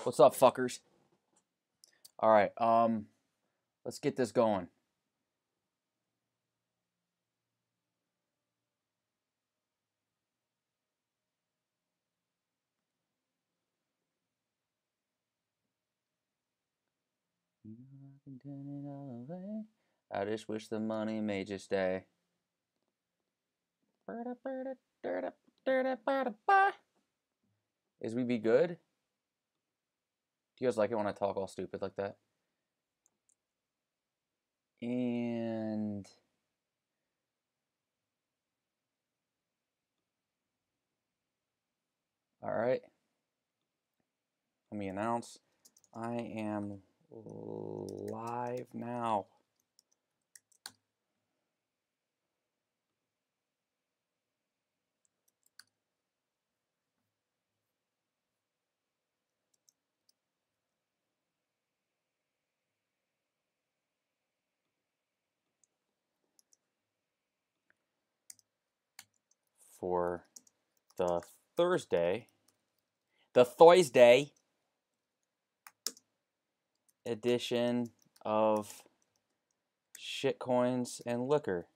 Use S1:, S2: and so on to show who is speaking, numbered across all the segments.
S1: What's up, fuckers? All right, let's get this going. I just wish the money may just stay. Is we be good? Do you guys like it when I talk all stupid like that? And all right, let me announce I am live now. For the Thursday edition of Shitcoins and Liquor.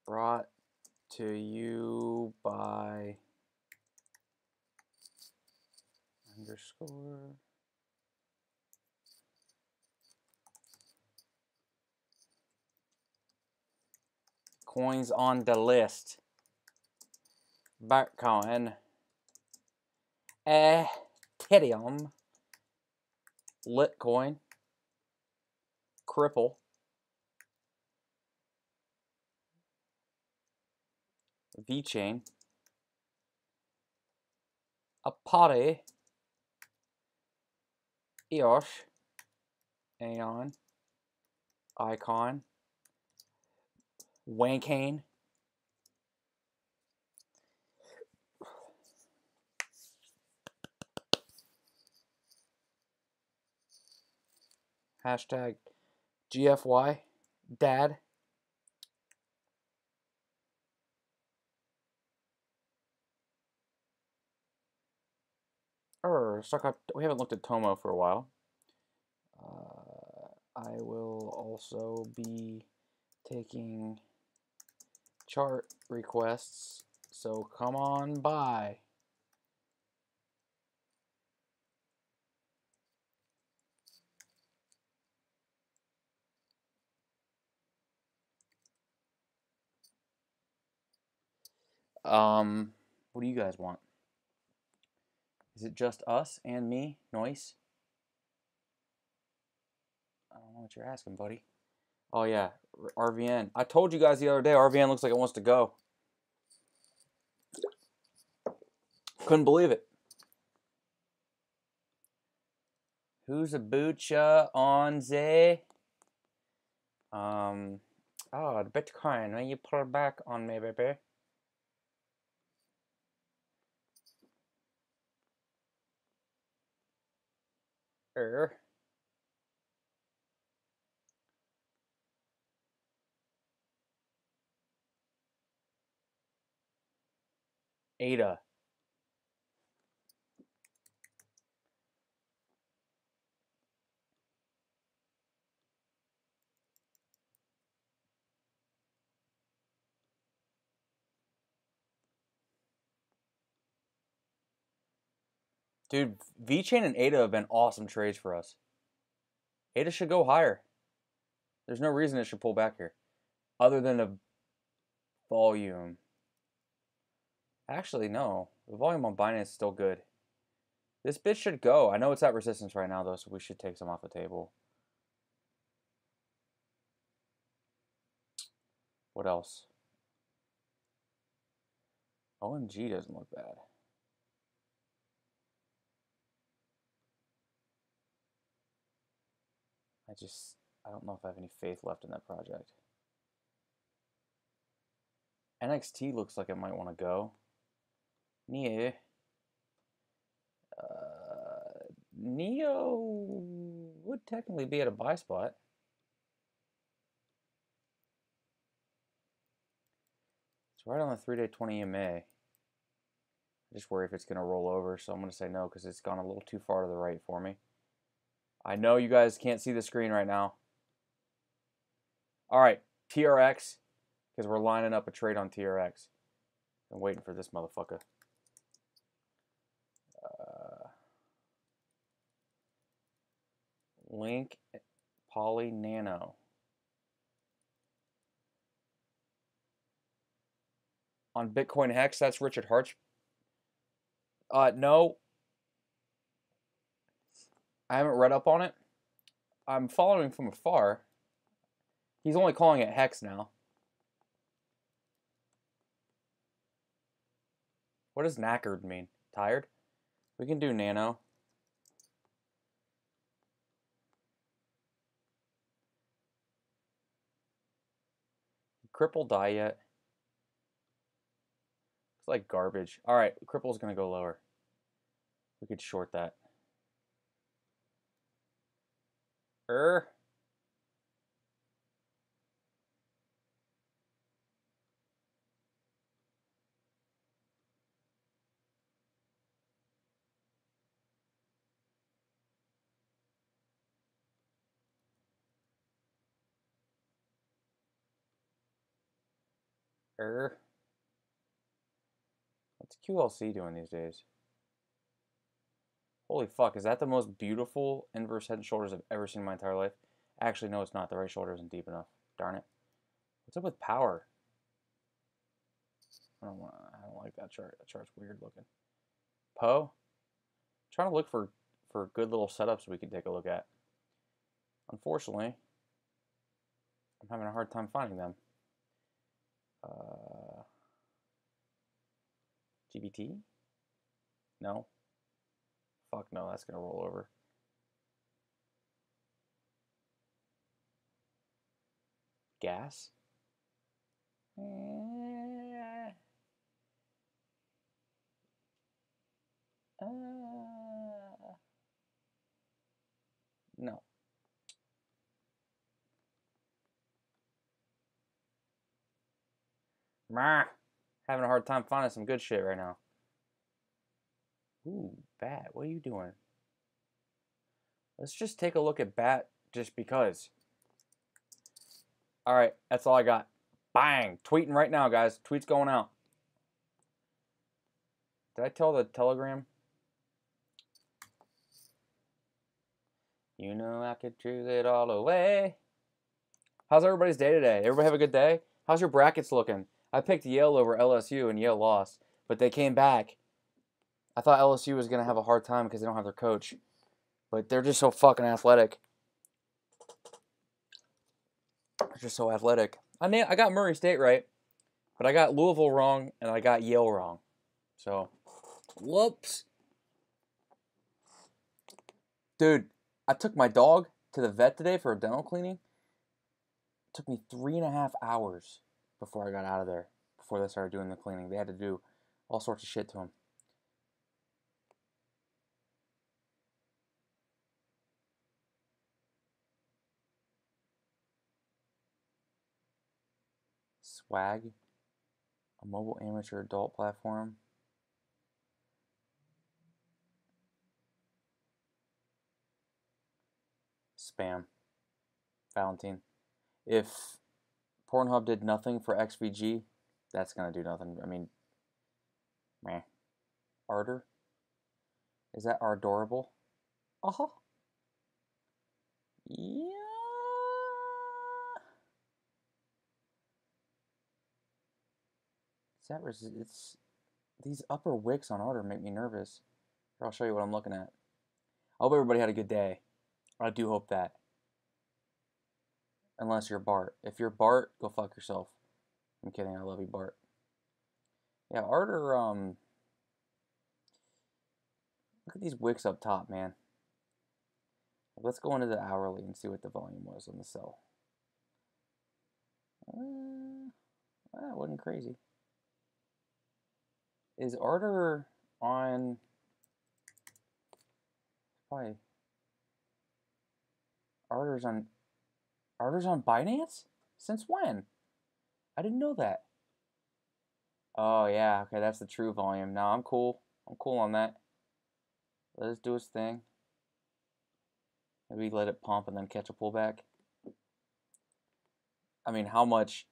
S1: Brought to you by underscore coins on the list. Bitcoin, Ethereum, Litecoin, Cripple, VeChain, Apati, EOS, Aeon, Icon, Wankane, hashtag GFY, Dad, we haven't looked at Tomo for a while. I will also be taking chart requests, so come on by. What do you guys want? Is it just us and me? Noise? I don't know what you're asking, buddy. Oh, yeah. RVN. I told you guys the other day, RVN looks like it wants to go. Couldn't believe it. Who's a butcha on the... Oh, the Bitcoin. When you pull it back on me, baby. ADA. Dude, VeChain and ADA have been awesome trades for us. ADA should go higher. There's no reason it should pull back here. Other than the volume. Actually, no. The volume on Binance is still good. This bit should go. I know it's at resistance right now, though, so we should take some off the table. What else? OMG doesn't look bad. I don't know if I have any faith left in that project. NXT looks like it might want to go. Yeah. Neo would technically be at a buy spot. It's right on the 3-day 20 EMA. I just worry if it's going to roll over, so I'm going to say no because it's gone a little too far to the right for me. I know you guys can't see the screen right now. All right, TRX, because we're lining up a trade on TRX. I'm waiting for this motherfucker. Link Poly Nano. On Bitcoin Hex, that's Richard Hart's. No. I haven't read up on it. I'm following from afar. He's only calling it Hex now. What does knackered mean? Tired? We can do Nano. Cripple die yet? It's like garbage. All right, Cripple's going to go lower. We could short that. What's QLC doing these days? Holy fuck, is that the most beautiful inverse head and shoulders I've ever seen in my entire life? Actually, no, it's not. The right shoulder isn't deep enough. Darn it. What's up with power? I don't like that chart. That chart's weird looking. Poe? Trying to look for good little setups we can take a look at. Unfortunately, I'm having a hard time finding them. GBT? No. Fuck no, that's gonna roll over. Gas? No. Having a hard time finding some good shit right now. Ooh, Bat, what are you doing? Let's just take a look at Bat just because. All right, that's all I got. Bang! Tweeting right now, guys. Tweets going out. Did I tell the Telegram? You know I could choose it all away. How's everybody's day today? Everybody have a good day? How's your brackets looking? I picked Yale over LSU and Yale lost, but they came back. I thought LSU was going to have a hard time because they don't have their coach, but they're just so fucking athletic. They're just so athletic. I got Murray State right, but I got Louisville wrong and I got Yale wrong. So, whoops. Dude, I took my dog to the vet today for a dental cleaning. It took me 3.5 hours before I got out of there, before they started doing the cleaning. They had to do all sorts of shit to him. Swag, a mobile amateur adult platform. Spam. Valentine. If Pornhub did nothing for XVG, that's going to do nothing. I mean, meh. Ardor? Is that Ardorable? Uh-huh. Yeah. It's these upper wicks on Ardor make me nervous. Here, I'll show you what I'm looking at. I hope everybody had a good day. I do hope that. Unless you're Bart. If you're Bart, go fuck yourself. I'm kidding. I love you, Bart. Yeah, Ardor, look at these wicks up top, man. Let's go into the hourly and see what the volume was on the sell. That wasn't crazy. Is Ardor on Why? Orders on Binance? Since when? I didn't know that. Oh yeah, okay, that's the true volume. No, I'm cool. I'm cool on that. Let us do his thing. Maybe let it pump and then catch a pullback. I mean, how much?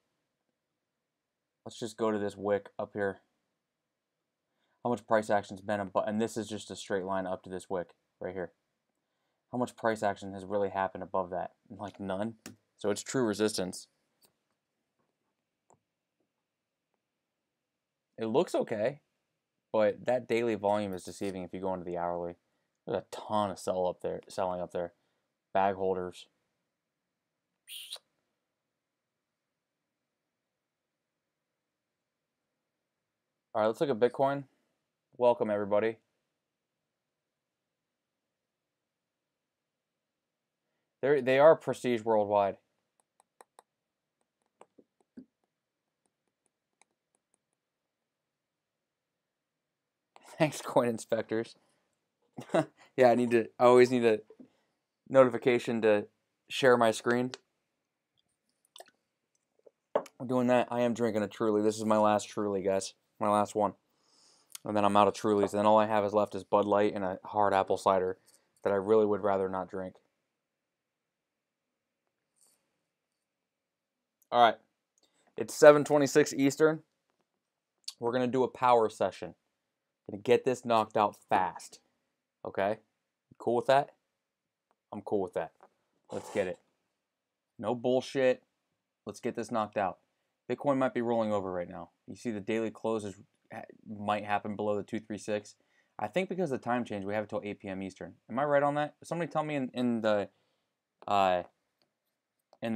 S1: Let's just go to this wick up here. How much price action's been above? And this is just a straight line up to this wick right here. How much price action has really happened above that? Like none. So it's true resistance. It looks okay, but that daily volume is deceiving if you go into the hourly. There's a ton of selling up there. Bag holders. All right, let's look at Bitcoin. Welcome, everybody. They are prestige worldwide. Thanks, coin inspectors. Yeah, I always need a notification to share my screen. I'm doing that. I am drinking a Truly. This is my last Truly, guys. My last one. And then I'm out of Trulies. And then all I have is left is Bud Light and a hard apple cider that I really would rather not drink. All right. It's 7:26 Eastern. We're going to do a power session. Going to get this knocked out fast. Okay? Cool with that? I'm cool with that. Let's get it. No bullshit. Let's get this knocked out. Bitcoin might be rolling over right now. You see the daily closes might happen below the 236. I think because of the time change, we have it till 8 p.m. Eastern. Am I right on that? Somebody tell me in the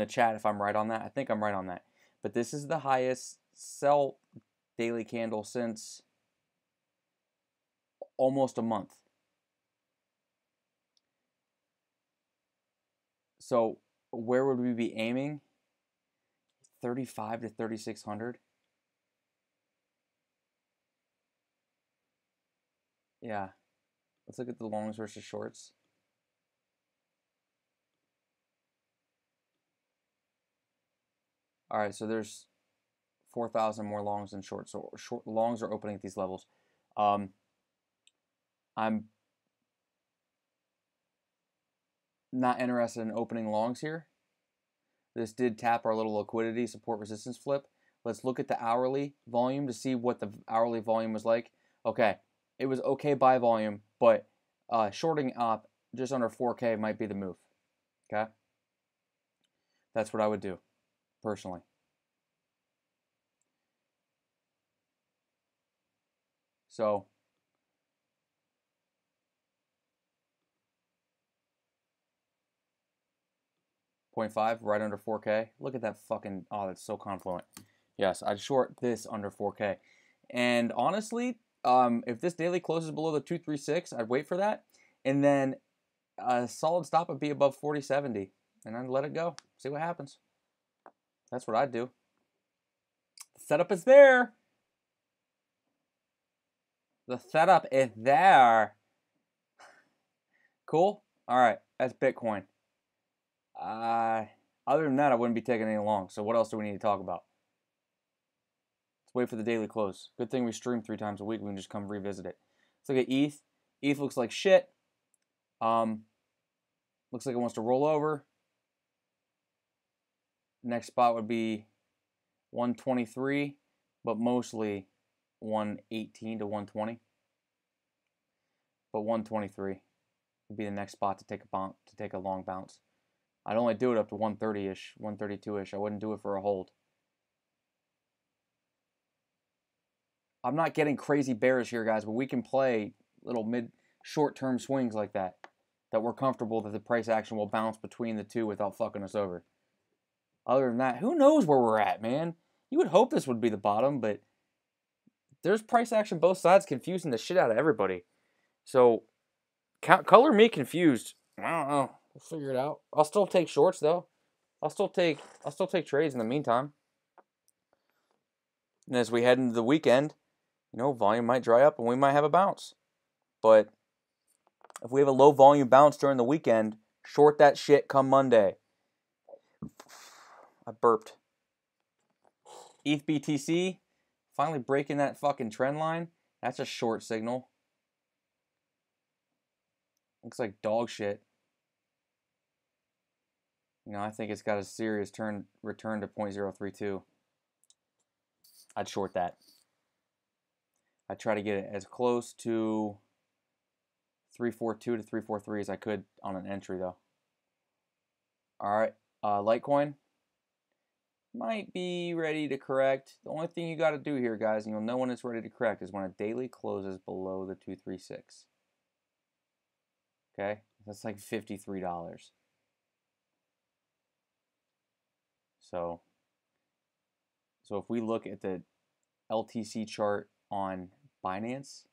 S1: chat if I'm right on that. I think I'm right on that. But this is the highest sell daily candle since almost a month. So where would we be aiming? 35 to 3,600. Yeah. Let's look at the longs versus shorts. All right, so there's 4,000 more longs than shorts. So longs are opening at these levels. I'm not interested in opening longs here. This did tap our little liquidity support resistance flip. Let's look at the hourly volume to see what the hourly volume was like. Okay, it was okay buy volume, but shorting up just under 4K might be the move. Okay, that's what I would do personally. So 0.5 right under 4K. Look at that fucking, oh, that's so confluent. Yes, I'd short this under 4K. And honestly, if this daily closes below the 236, I'd wait for that. And then a solid stop would be above 4070. And I'd let it go. See what happens. That's what I'd do. The setup is there. The setup is there. Cool? All right, that's Bitcoin. Other than that, I wouldn't be taking any long. So what else do we need to talk about? Let's wait for the daily close. Good thing we stream 3 times a week. We can just come revisit it. Let's look at ETH. ETH looks like shit. Looks like it wants to roll over. Next spot would be 123, but mostly 118 to 120. But 123 would be the next spot to take a long bounce. I'd only do it up to 130-ish, 132-ish. I wouldn't do it for a hold. I'm not getting crazy bearish here, guys, but we can play little short-term swings like that we're comfortable that the price action will bounce between the two without fucking us over. Other than that, who knows where we're at, man? You would hope this would be the bottom, but there's price action both sides confusing the shit out of everybody. So, color me confused. I don't know. We'll figure it out. I'll still take shorts though. I'll still take trades in the meantime. And as we head into the weekend, volume might dry up and we might have a bounce. But If we have a low volume bounce during the weekend, short that shit come Monday. I burped. ETH BTC, finally breaking that fucking trend line. That's a short signal. Looks like dog shit. You know, I think it's got a serious return to 0.032. I'd short that. I'd try to get it as close to 342 to 343 as I could on an entry, though. All right, Litecoin might be ready to correct. The only thing you got to do here, guys, and you'll know when it's ready to correct, is when a daily closes below the 236. Okay, that's like $53. So if we look at the LTC chart on Binance,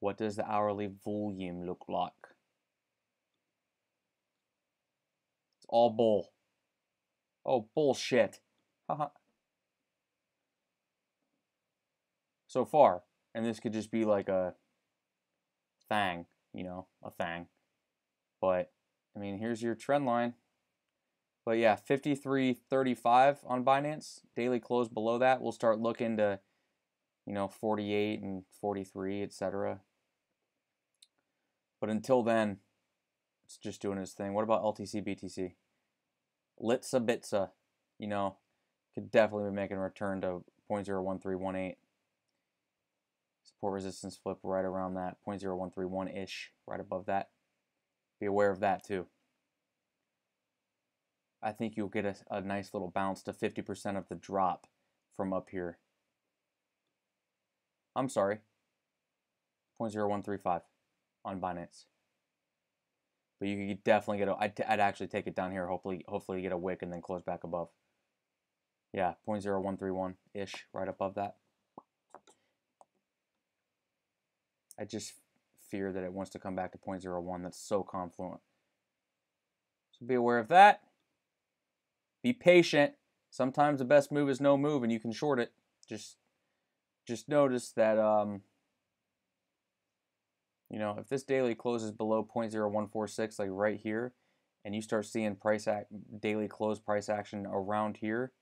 S1: what does the hourly volume look like? It's all bull. Oh, bullshit. Haha. So far, and this could just be like a thing, you know, a thing. But I mean, here's your trend line. But yeah, 53.35 on Binance. Daily close below that. We'll start looking to, you know, 48 and 43, etc. But until then, it's just doing its thing. What about LTC BTC? Litsa Bitsa, you know, could definitely be making a return to 0.01318. Support resistance flip right around that 0.0131-ish, right above that. Be aware of that too. I think you'll get a nice little bounce to 50% of the drop from up here. I'm sorry, 0.0135 on Binance. But you could definitely get I'd actually take it down here, hopefully get a wick and then close back above. Yeah, 0.0131-ish, right above that. I just fear that it wants to come back to 0.01. That's so confluent. So be aware of that. Be patient. Sometimes the best move is no move, and you can short it. Just notice that you know, if this daily closes below 0.0146, like right here, and you start seeing daily close price action around here,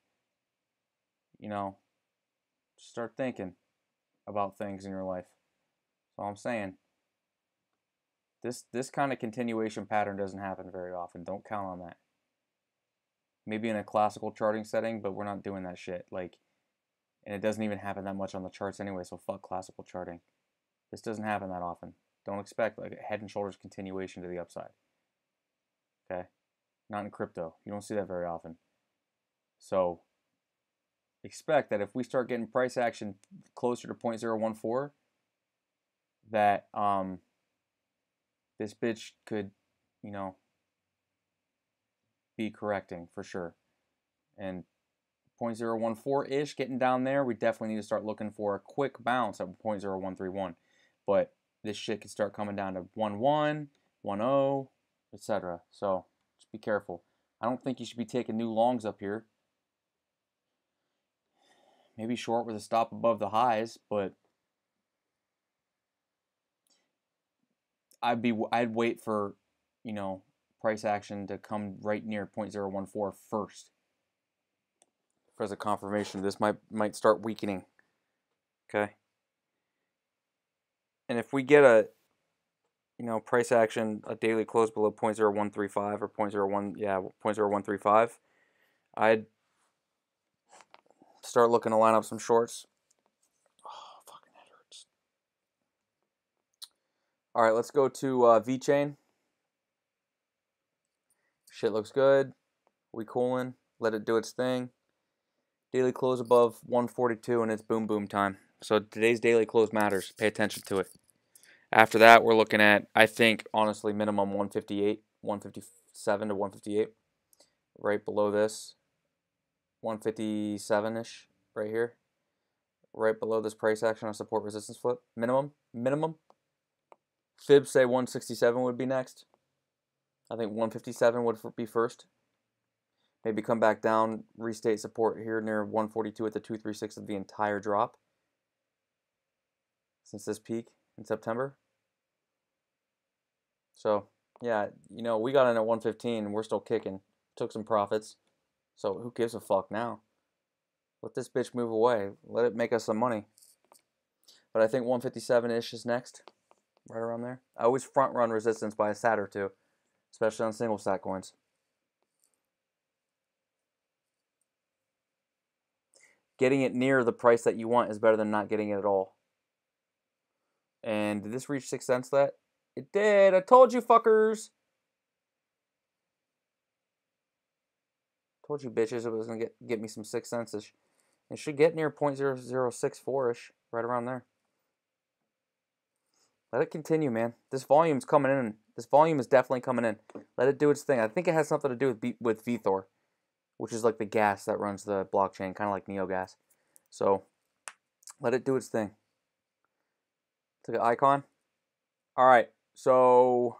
S1: you know, start thinking about things in your life. That's all I'm saying. This kind of continuation pattern doesn't happen very often. Don't count on that. Maybe in a classical charting setting, but we're not doing that shit. Like, and it doesn't even happen that much on the charts anyway, so fuck classical charting. This doesn't happen that often. Don't expect like a head and shoulders continuation to the upside. Okay? Not in crypto. You don't see that very often. So expect that if we start getting price action closer to 0.014, that this bitch could, you know, be correcting for sure. And 0.014-ish getting down there, we definitely need to start looking for a quick bounce at 0.0131. But this shit could start coming down to 1.1, 1.0, etc. So just be careful. I don't think you should be taking new longs up here. Maybe short with a stop above the highs, but I'd wait for, you know, price action to come right near 0.014 first. For as a confirmation, this might start weakening. Okay. And if we get a, you know, price action, a daily close below 0.0135 or 0.0135, I'd start looking to line up some shorts. Oh, fucking head hurts. All right, let's go to VeChain. Shit looks good. We cooling. Let it do its thing. Daily close above 142 and it's boom boom time. So today's daily close matters. Pay attention to it. After that, we're looking at, I think, honestly, minimum 158, 157 to 158. Right below this, 157-ish right here. Right below this price action on support resistance flip. Minimum. Fibs say 167 would be next. I think 157 would be first. Maybe come back down, restate support here near 142 at the 236 of the entire drop. since this peak in September. So, yeah, you know, we got in at 115 and we're still kicking. Took some profits. So, who gives a fuck now? Let this bitch move away. Let it make us some money. But I think 157-ish is next. Right around there. I always front run resistance by a sat or two, especially on single sat coins. Getting it near the price that you want is better than not getting it at all. And did this reach 6 cents that? It did. I told you, fuckers. Told you, bitches, it was going to get me some 6 cents-ish. It should get near 0.0064-ish, right around there. Let it continue, man. This volume's coming in. This volume is definitely coming in. Let it do its thing. I think it has something to do with VeThor, which is like the gas that runs the blockchain, kind of like NeoGas. So, let it do its thing. Took an icon. All right, so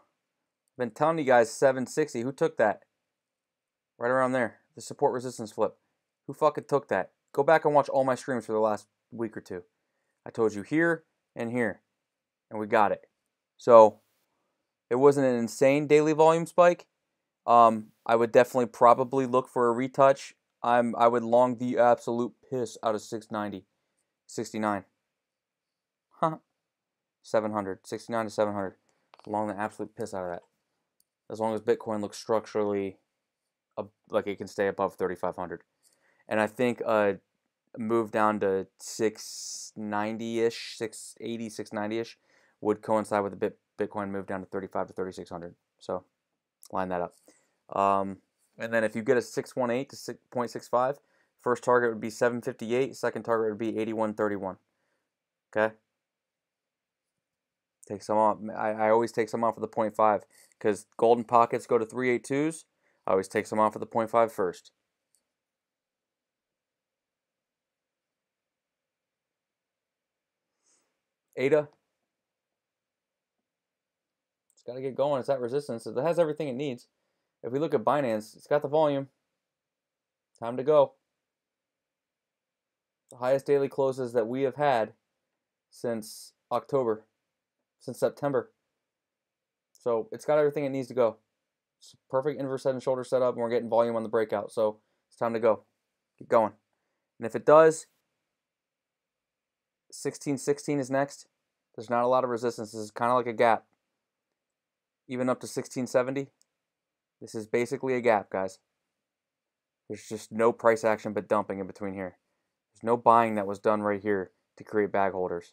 S1: I've been telling you guys 760. Who took that? Right around there. The support resistance flip. Who fucking took that? Go back and watch all my streams for the last week or two. I told you here and here. And we got it. So, it wasn't an insane daily volume spike. I would definitely probably look for a retouch. I would long the absolute piss out of 690. 69. Huh. 700. 69 to 700. Long the absolute piss out of that. As long as Bitcoin looks structurally like it can stay above 3,500. And I think a move down to 690-ish, 680, 690-ish would coincide with a Bitcoin move down to 35 to 3,600. So line that up. And then if you get a 618 to 6.65, first target would be 758, second target would be 81.31. Okay? Take some off. I always take some off of the 0.5 because golden pockets go to 382s. I always take some off of the 0.5 first. ADA. It's got to get going. It's at resistance. It has everything it needs. If we look at Binance, it's got the volume. Time to go. The highest daily closes that we have had since October, since September. So it's got everything it needs to go. It's a perfect inverse head and shoulder setup, and we're getting volume on the breakout. So it's time to go. Keep going. And if it does, 1616 is next. There's not a lot of resistance. This is kind of like a gap. Even up to 1670. This is basically a gap, guys. There's just no price action but dumping in between here. There's no buying that was done right here to create bag holders.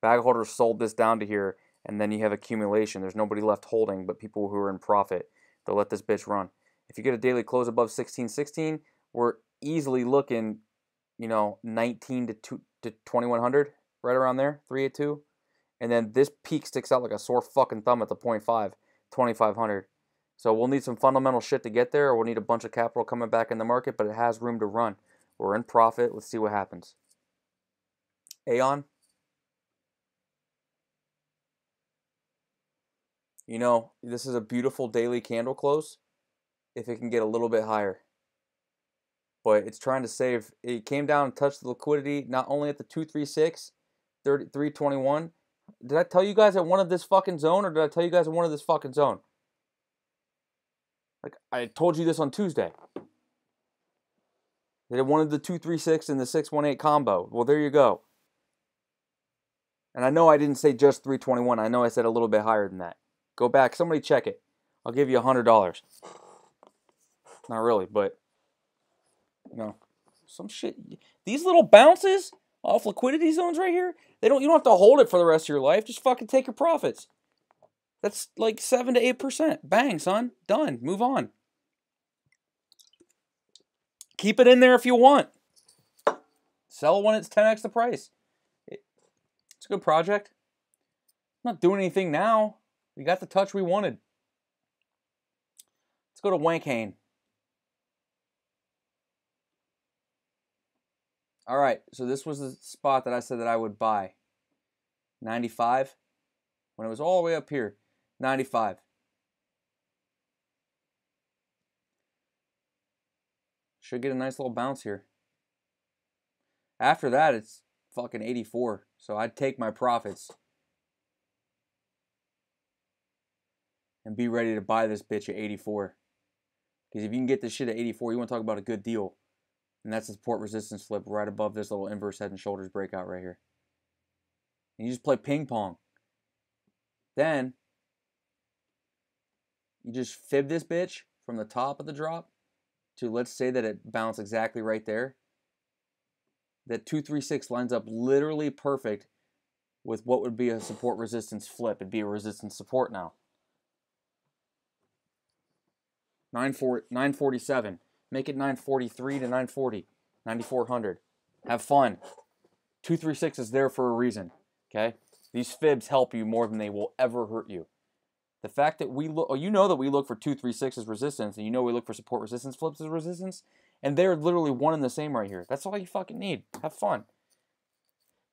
S1: Bag holders sold this down to here, and then you have accumulation. There's nobody left holding but people who are in profit. They'll let this bitch run. If you get a daily close above 1616, we're easily looking, 19 to 2100, right around there, 382. And then this peak sticks out like a sore fucking thumb at the 0.5, 2500. So we'll need some fundamental shit to get there, or we'll need a bunch of capital coming back in the market, but it has room to run. We're in profit. Let's see what happens. Aeon. This is a beautiful daily candle close if it can get a little bit higher. But it's trying to save. It came down and touched the liquidity, not only at the 236, 321. Did I tell you guys I wanted this fucking zone, or did I tell you guys I wanted this fucking zone? Like, I told you this on Tuesday. That I wanted the 236 and the 618 combo. Well, there you go. And I know I didn't say just 321. I know I said a little bit higher than that. Go back. Somebody check it. I'll give you $100. Not really, but some shit. These little bounces off liquidity zones right here, you don't have to hold it for the rest of your life. Just fucking take your profits. That's like 7 to 8%. Bang, son. Done. Move on. Keep it in there if you want. Sell when it's 10x the price. It's a good project. I'm not doing anything now. We got the touch we wanted. Let's go to Wankhane. All right, so this was the spot that I said that I would buy. 95. When it was all the way up here. 95. Should get a nice little bounce here. After that, it's fucking 84. So I'd take my profits and be ready to buy this bitch at 84. Because if you can get this shit at 84, you want to talk about a good deal. And that's a support resistance flip right above this little inverse head and shoulders breakout right here. And you just play ping pong. Then you just fib this bitch from the top of the drop to, let's say that it bounced exactly right there. That 236 lines up literally perfect with what would be a support resistance flip. It'd be a resistance support now. 947. Make it 943 to 940. 9400. Have fun. 236 is there for a reason. Okay? These fibs help you more than they will ever hurt you. The fact that we look, you know that we look for 236 as resistance, and you know we look for support resistance flips as resistance, and they're literally one and the same right here. That's all you fucking need. Have fun.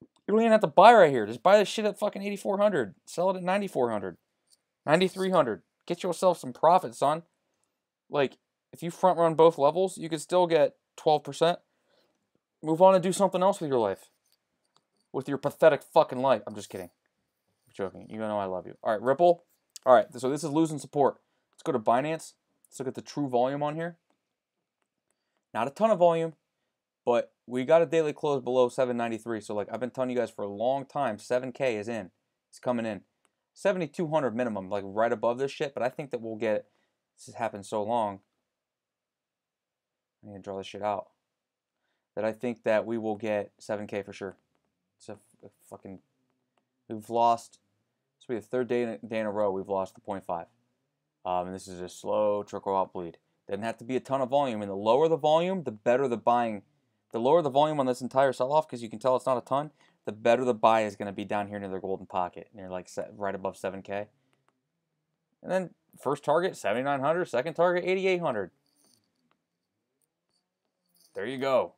S1: You don't even have to buy right here. Just buy this shit at fucking 8,400. Sell it at 9,400. 9,300. Get yourself some profit, son. Like, if you front run both levels, you could still get 12%. Move on and do something else with your life. With your pathetic fucking life. I'm just kidding. I'm joking. You know I love you. All right, Ripple. All right, so this is losing support. Let's go to Binance. Let's look at the true volume on here. Not a ton of volume, but we got a daily close below 793. So, like, I've been telling you guys for a long time, 7K is in. It's coming in. 7,200 minimum, like right above this shit. But I think that we'll get, this has happened so long. I need to draw this shit out. That I think that we will get 7K for sure. It's a fucking, we've lost, this will be the third day in a row we've lost the 0.5. And this is a slow trickle out bleed. Doesn't have to be a ton of volume. And the lower the volume, the better the buying. The lower the volume on this entire sell-off, because you can tell it's not a ton, the better the buy is going to be down here near their golden pocket, near like right above 7K. And then first target, 7,900. Second target, 8,800. There you go.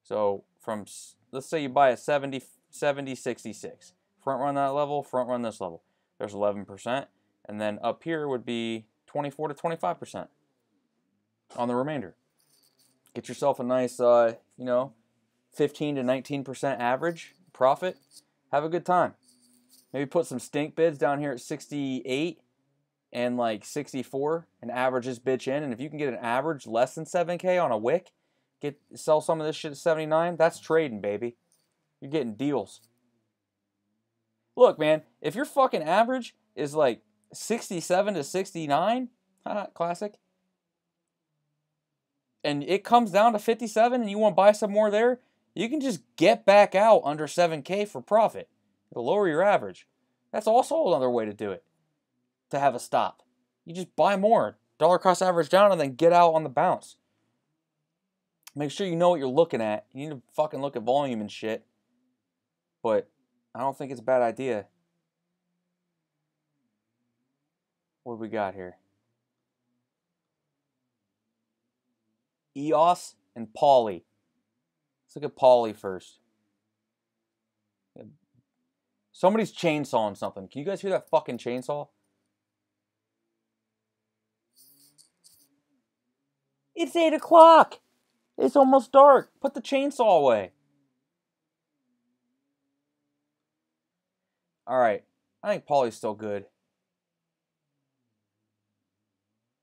S1: So from, let's say you buy a 70, 66. Front run that level, front run this level. There's 11%. And then up here would be 24 to 25% on the remainder. Get yourself a nice, 15 to 19% average profit. Have a good time. Maybe put some stink bids down here at 68 and like 64 and average this bitch in. And if you can get an average less than 7K on a wick, sell some of this shit at 79, that's trading, baby. You're getting deals. Look, man, if your fucking average is like 67 to 69, classic, and it comes down to 57 and you want to buy some more there, you can just get back out under 7K for profit. It'll lower your average. That's also another way to do it, to have a stop. You just buy more, dollar cost average down, and then get out on the bounce. Make sure you know what you're looking at. You need to fucking look at volume and shit. But I don't think it's a bad idea. What do we got here? EOS and Poly. Let's look at Poly first. Somebody's chainsawing something. Can you guys hear that fucking chainsaw? It's 8 o'clock. It's almost dark. Put the chainsaw away. Alright. I think Poly's still good.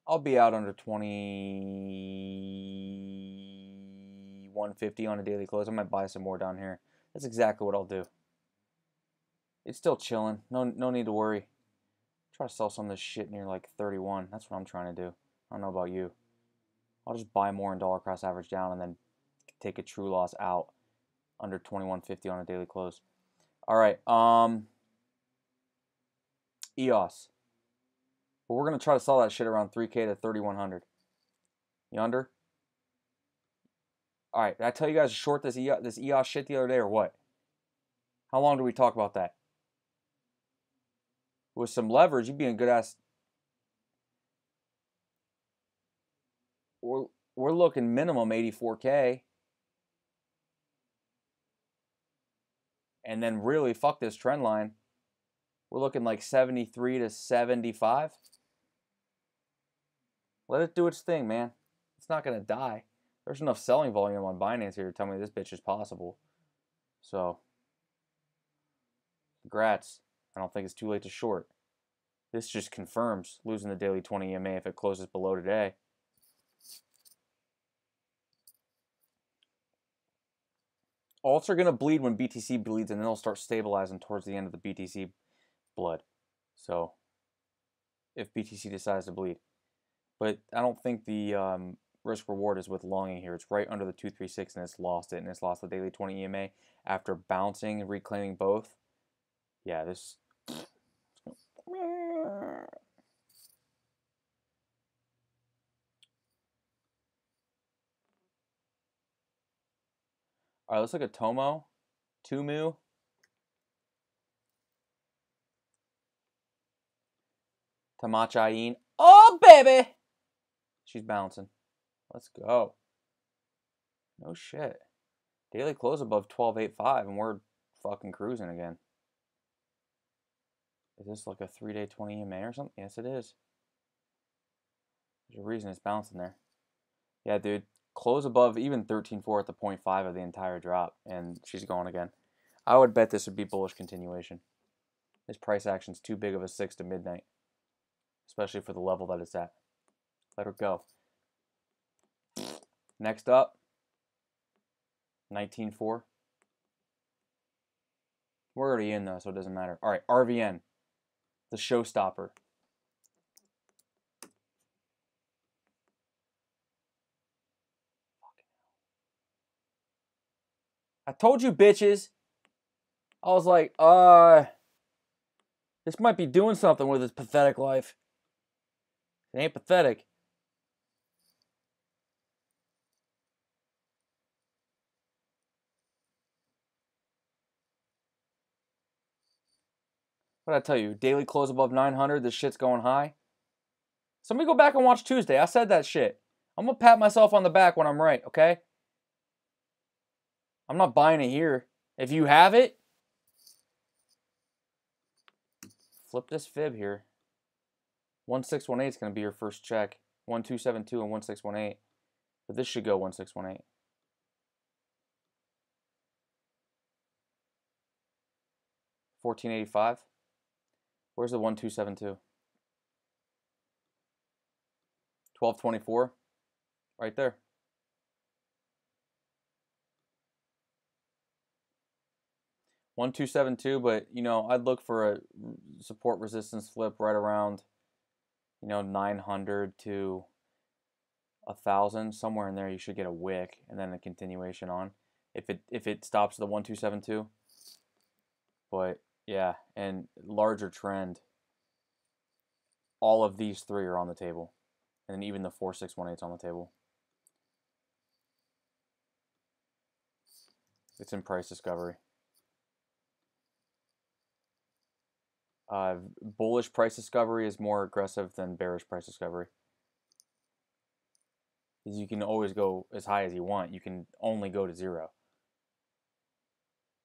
S1: I'll be out under 2150 on a daily close. I might buy some more down here. That's exactly what I'll do. It's still chilling. No need to worry. Try to sell some of this shit near like 31. That's what I'm trying to do. I don't know about you. I'll just buy more in dollar cost average down and then take a true loss out under 2150 on a daily close. All right. EOS. But we're going to try to sell that shit around 3K to 3,100. You under? All right. Did I tell you guys to short this EOS shit the other day or what? How long did we talk about that? With some leverage, you'd be in good ass. We're looking minimum 84K. And then really, fuck this trend line. We're looking like 73 to 75. Let it do its thing, man. It's not going to die. There's enough selling volume on Binance here to tell me this bitch is possible. So, congrats. I don't think it's too late to short. This just confirms losing the daily 20 EMA if it closes below today. Alts are going to bleed when BTC bleeds, and then they'll start stabilizing towards the end of the BTC blood. So, if BTC decides to bleed. But I don't think the risk reward is with longing here. It's right under the 236, and it's lost it, and it's lost the daily 20 EMA after bouncing and reclaiming both. Yeah, this. All right, let's look at Tumu. Tamachain. Oh, baby! She's bouncing. Let's go. No shit. Daily close above 12.85, and we're fucking cruising again. Is this like a 3-day 20 EMA or something? Yes, it is. There's a reason it's bouncing there. Yeah, dude. Close above even 13.4 at the 0.5 of the entire drop, and she's going again. I would bet this would be bullish continuation. This price action's too big of a 6 to midnight, especially for the level that it's at. Let her go. Next up, 19.4. We're already in though, so it doesn't matter. All right, RVN, the showstopper. I told you, bitches. I was like, this might be doing something with its pathetic life. It ain't pathetic. What did I tell you? Daily close above 900. This shit's going high. Somebody go back and watch Tuesday. I said that shit. I'm going to pat myself on the back when I'm right, okay? I'm not buying it here. If you have it, flip this fib here. 1618 is going to be your first check. 1272 and 1618. But this should go 1618. $14.85. Where's the 1272? 1224. Right there. $1272, but you know, I'd look for a support resistance flip right around, you know, 900 to 1,000, somewhere in there. You should get a wick and then a continuation on if it stops at the 1272. But yeah, and larger trend, all of these three are on the table, and then even the 4618 is on the table. It's in price discovery. Bullish price discovery is more aggressive than bearish price discovery. Because you can always go as high as you want. You can only go to 0.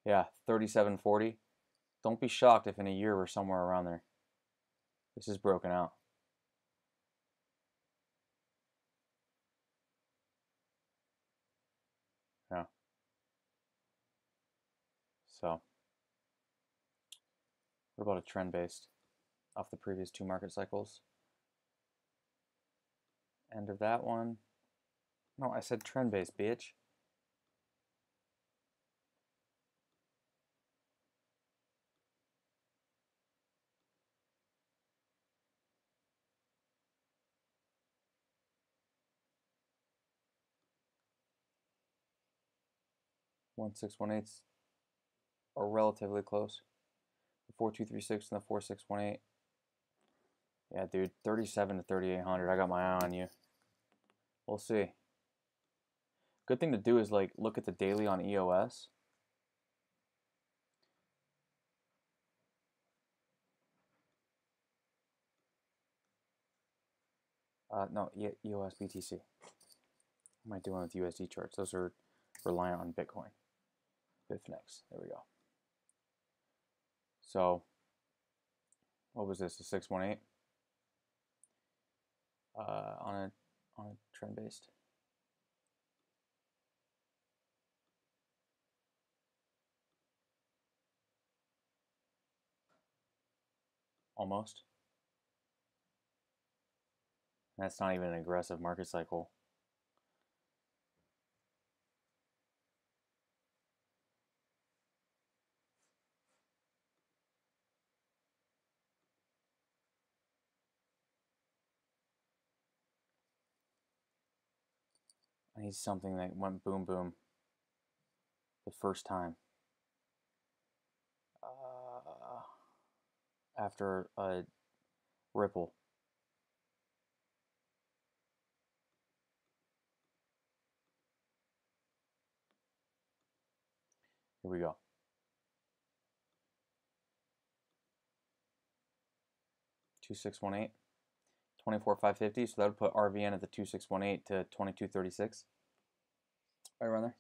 S1: Yeah, 37.40. Don't be shocked if in a year we're somewhere around there. This is broken out. Yeah. So, what about a trend based off the previous 2 market cycles? End of that one. No, I said trend based, bitch. One 618s are relatively close. The 4236 and the 4618. Yeah, dude, 37 to 3800. I got my eye on you. We'll see. Good thing to do is like look at the daily on EOS. No, EOS BTC. What am I doing with USD charts? Those are reliant on Bitcoin. Bitfinex. There we go. So, what was this? A 618? On a trend based. almost. That's not even an aggressive market cycle. I need something that went boom boom the first time. After a ripple. Here we go. 2618. 24,550. So that would put RVN at the 2618 to 2236. Right around there.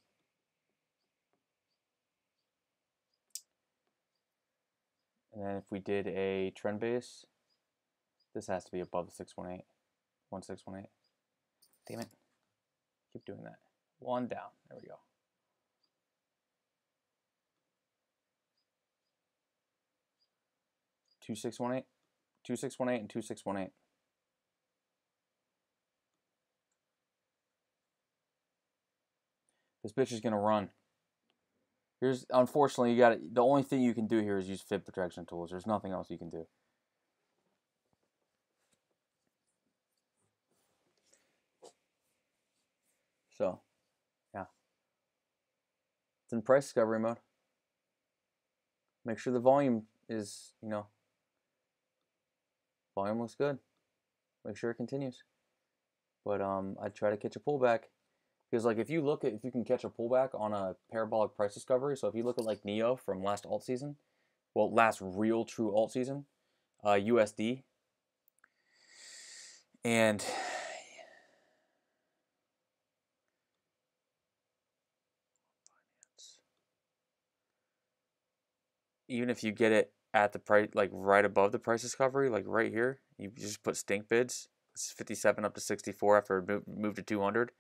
S1: And then if we did a trend base, this has to be above the 618. 1618. Damn it. Keep doing that. One down. There we go. Two 618, 2618, and 2618. This bitch is gonna run. Here's, unfortunately, the only thing you can do here is use fib protection tools. There's nothing else you can do. So, yeah. It's in price discovery mode. Make sure the volume is, volume looks good. Make sure it continues. But I'd try to catch a pullback. Because if you can catch a pullback on a parabolic price discovery, so if you look at like NEO from last alt season, well, last real true alt season, USD, and even if you get it at the price, like right above the price discovery, like right here, you just put stink bids. It's 57 up to 64 after it moved to 200.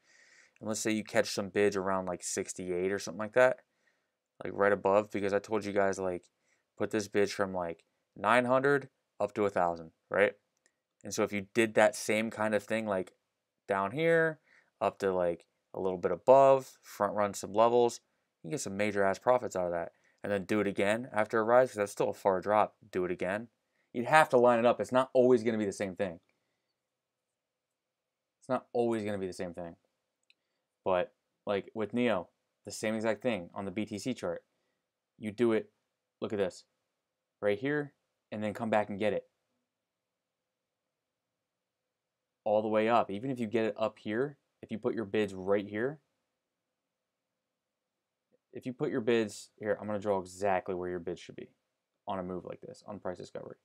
S1: And let's say you catch some bids around like 68 or something like that, like right above, because I told you guys like put this bid from like 900 up to 1,000, right? And so if you did that same kind of thing like down here up to like a little bit above, front run some levels, you get some major ass profits out of that. And then do it again after a rise, because that's still a far drop. Do it again. You'd have to line it up. It's not always going to be the same thing. It's not always going to be the same thing. But like with NEO, the same exact thing on the BTC chart. You do it, look at this, right here, and then come back and get it. All the way up. Even if you get it up here, if you put your bids right here, if you put your bids here, I'm going to draw exactly where your bids should be on a move like this, on price discovery.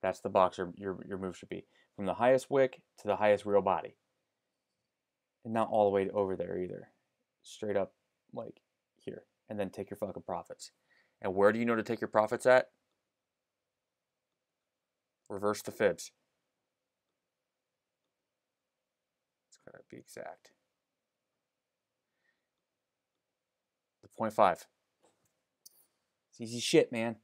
S1: That's the box your move should be. From the highest wick to the highest real body. And not all the way over there either. Straight up like here. And then take your fucking profits. And where do you know to take your profits at? Reverse the fibs. It's got to be exact. The 0.5. It's easy shit, man.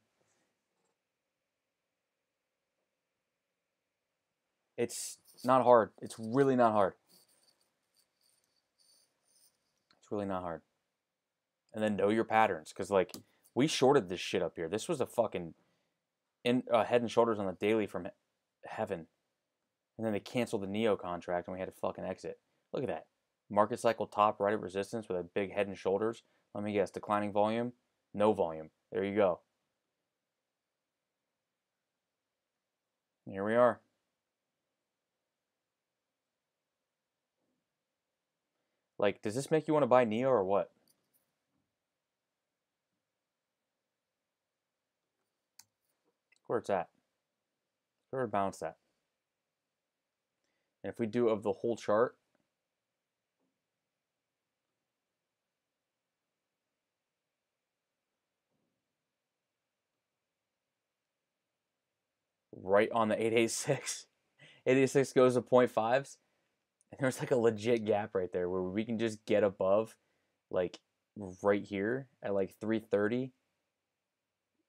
S1: It's not hard. It's really not hard. It's really not hard. And then know your patterns. Because, like, we shorted this shit up here. This was a fucking head and shoulders on the daily from heaven. And then they canceled the NEO contract and we had to fucking exit. Look at that. Market cycle top right at resistance with a big head and shoulders. Let me guess. Declining volume. No volume. There you go. Here we are. Like, does this make you want to buy NEO or what? Where it's at. Where it bounced at. And if we do of the whole chart, right on the 886. 886 goes to 0.5s. And there's like a legit gap right there where we can just get above, like right here at like 330.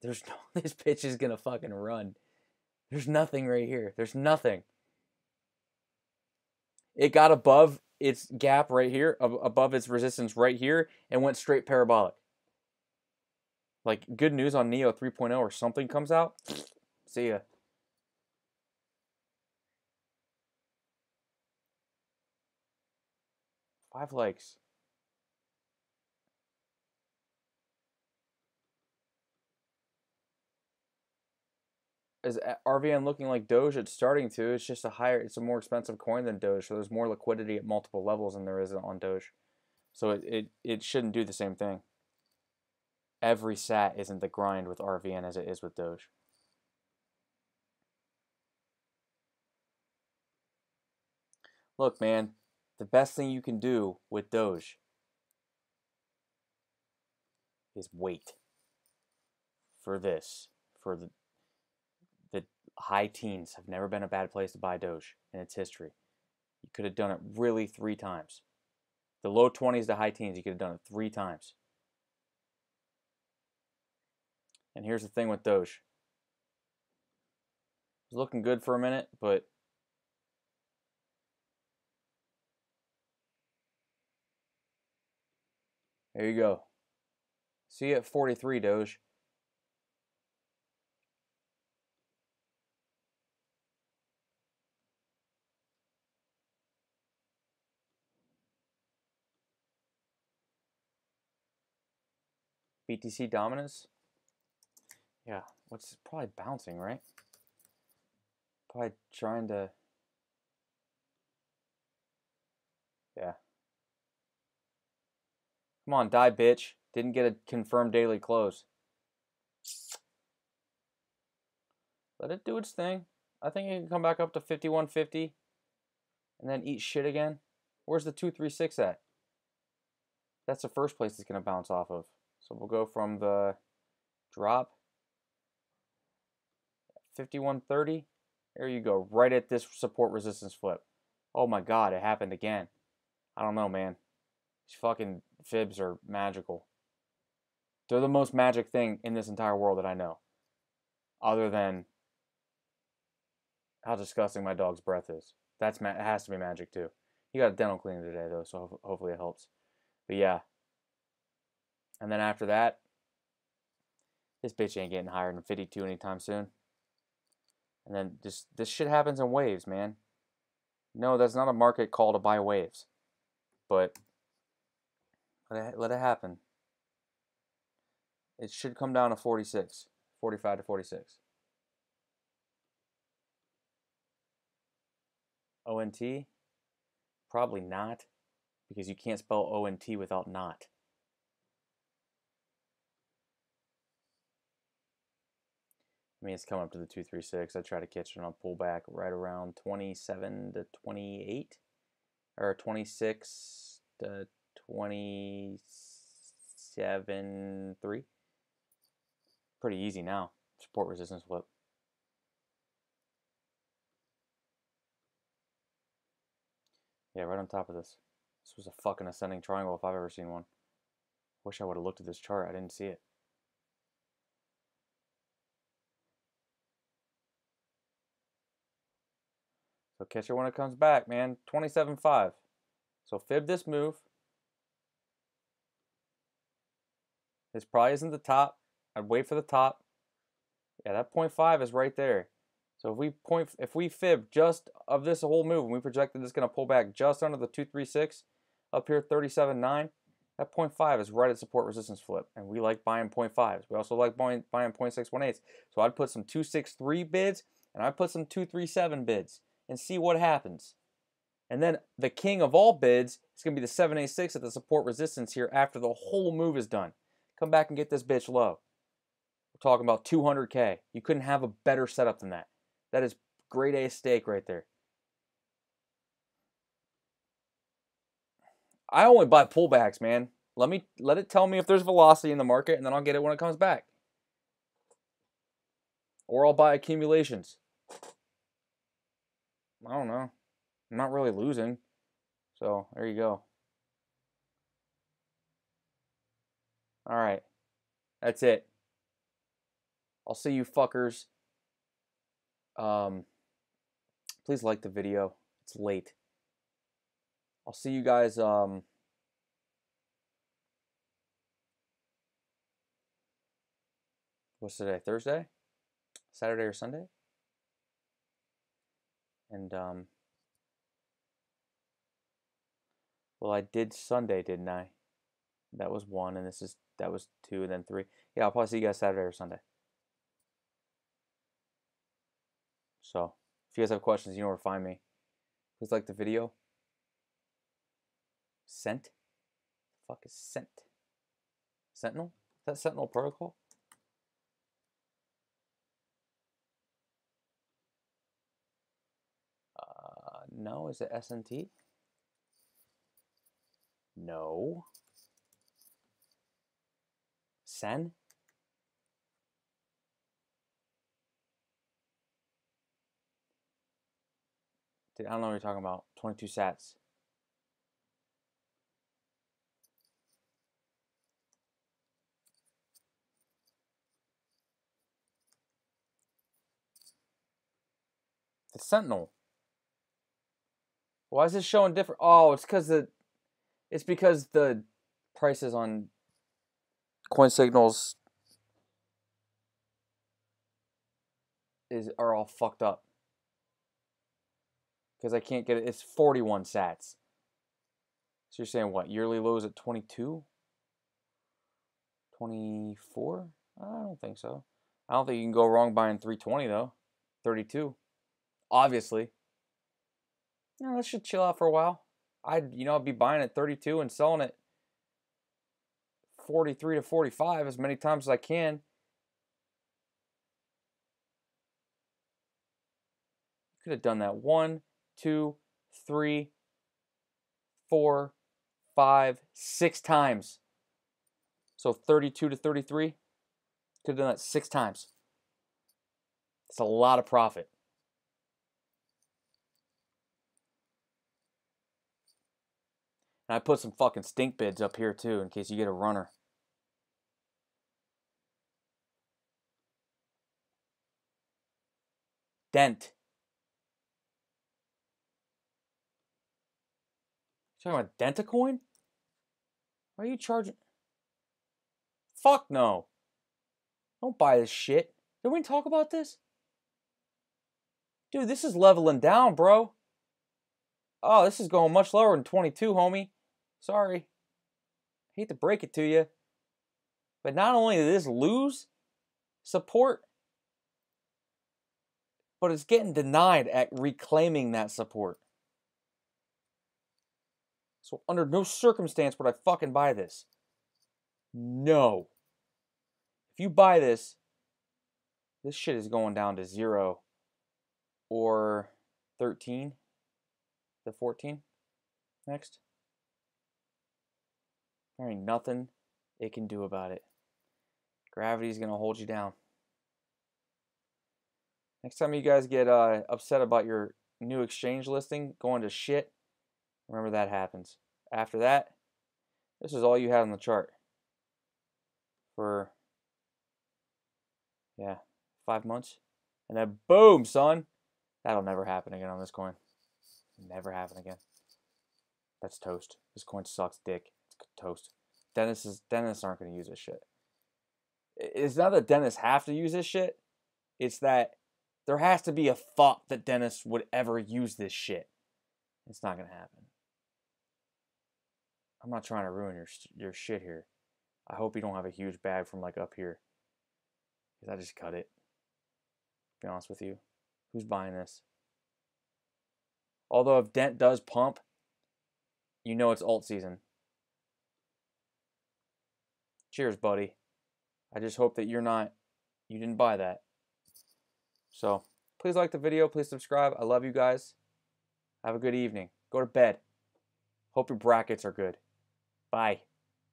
S1: There's no, this pitch is gonna fucking run. There's nothing right here. There's nothing. It got above its gap right here, above its resistance right here, and went straight parabolic. Like, good news on Neo 3.0 or something comes out. See ya. Five likes. Is RVN looking like Doge? It's starting to. It's just it's a more expensive coin than Doge, so there's more liquidity at multiple levels than there is on Doge. So it shouldn't do the same thing. Every sat isn't the grind with RVN as it is with Doge. Look, man, the best thing you can do with Doge is wait for this. For the high teens have never been a bad place to buy Doge in its history. You could have done it really 3 times. The low 20s to high teens, you could have done it 3 times. And here's the thing with Doge. It was looking good for a minute, but there you go. See you at 43, Doge. BTC dominance. Yeah, what's probably bouncing, right? Probably trying to. Yeah. Come on, die, bitch. Didn't get a confirmed daily close. Let it do its thing. I think it can come back up to 51.50 and then eat shit again. Where's the 236 at? That's the first place it's going to bounce off of. So we'll go from the drop 51.30. There you go, right at this support resistance flip. Oh my god, it happened again. I don't know, man. These fucking fibs are magical. They're the most magic thing in this entire world that I know. Other than how disgusting my dog's breath is. It has to be magic too. He got a dental cleaning today though, so hopefully it helps. But yeah. And then after that, this bitch ain't getting higher than 52 anytime soon. And then this shit happens in waves, man. No, that's not a market call to buy waves. But let it happen. It should come down to 46, 45 to 46. ONT? Probably not, because you can't spell ONT without not. I mean, it's coming up to the 236. I try to catch it on a pullback right around 27 to 28, or 26 to 27.3. Pretty easy now. Support resistance flip. Yeah, right on top of this. This was a fucking ascending triangle if I've ever seen one. Wish I would have looked at this chart. I didn't see it. So catch it when it comes back, man. 27.5. So fib this move. This probably isn't the top. I'd wait for the top. Yeah, that 0.5 is right there. So if we fib just of this whole move, and we project that it's going to pull back just under the 236, up here 37.9, that 0.5 is right at support resistance flip. And we like buying 0.5s. We also like buying 0.618s. So I'd put some 263 bids, and I'd put some 237 bids, and see what happens. And then the king of all bids is going to be the 786 at the support resistance here after the whole move is done. Come back and get this bitch low. We're talking about 200K. You couldn't have a better setup than that. That is grade A steak right there. I only buy pullbacks, man. Let it tell me if there's velocity in the market, and then I'll get it when it comes back. Or I'll buy accumulations. I don't know. I'm not really losing. So there you go. All right. That's it. I'll see you fuckers Please like the video. It's late. I'll see you guys what's today? Thursday? Saturday or Sunday? And well, I did Sunday, didn't I? That was 1, and that was 2, and then 3. Yeah, I'll probably see you guys Saturday or Sunday. So, if you guys have questions, you know where to find me. Please like the video. Sent? The fuck is Sent? Sentinel? Is that Sentinel Protocol? No, is it SNT? No. Sen? Dude, I don't know what you're talking about. 22 sats. The Sentinel. Why is this showing different? Oh, it's because the prices on coin signals are all fucked up. Because I can't get it. It's 41 sats. So you're saying what? Yearly lows at 22? 24? I don't think so. I don't think you can go wrong buying 320 though. 32. Obviously. No, that should chill out for a while. I'd be buying at 32 and selling it 43 to 45 as many times as I can. Could have done that 1, 2, 3, 4, 5, 6 times. So 32 to 33. Could have done that 6 times. It's a lot of profit. And I put some fucking stink bids up here too in case you get a runner. Dent. You talking about Dentacoin? Why are you charging? Fuck no. Don't buy this shit. Did we talk about this? Dude, this is leveling down, bro. Oh, this is going much lower than 22, homie. Sorry. Hate to break it to you. But not only did this lose support, but it's getting denied at reclaiming that support. So under no circumstance would I fucking buy this. No. If you buy this, this shit is going down to 0 or 13 to 14 next. There ain't nothing it can do about it. Gravity's going to hold you down. Next time you guys get upset about your new exchange listing going to shit, remember that happens. After that, this is all you had on the chart for, 5 months. And then boom, son. That'll never happen again on this coin. Never happen again. That's toast. This coin sucks dick. It's toast. Dentists aren't going to use this shit. It's not that dentists have to use this shit. It's that there has to be a thought that dentists would ever use this shit. It's not going to happen. I'm not trying to ruin your shit here. I hope you don't have a huge bag from like up here. Because I just cut it. To be honest with you. Who's buying this? Although if Dent does pump, you know it's alt season. Cheers, buddy. I just hope that you didn't buy that. So, please like the video. Please subscribe. I love you guys. Have a good evening. Go to bed. Hope your brackets are good. Bye.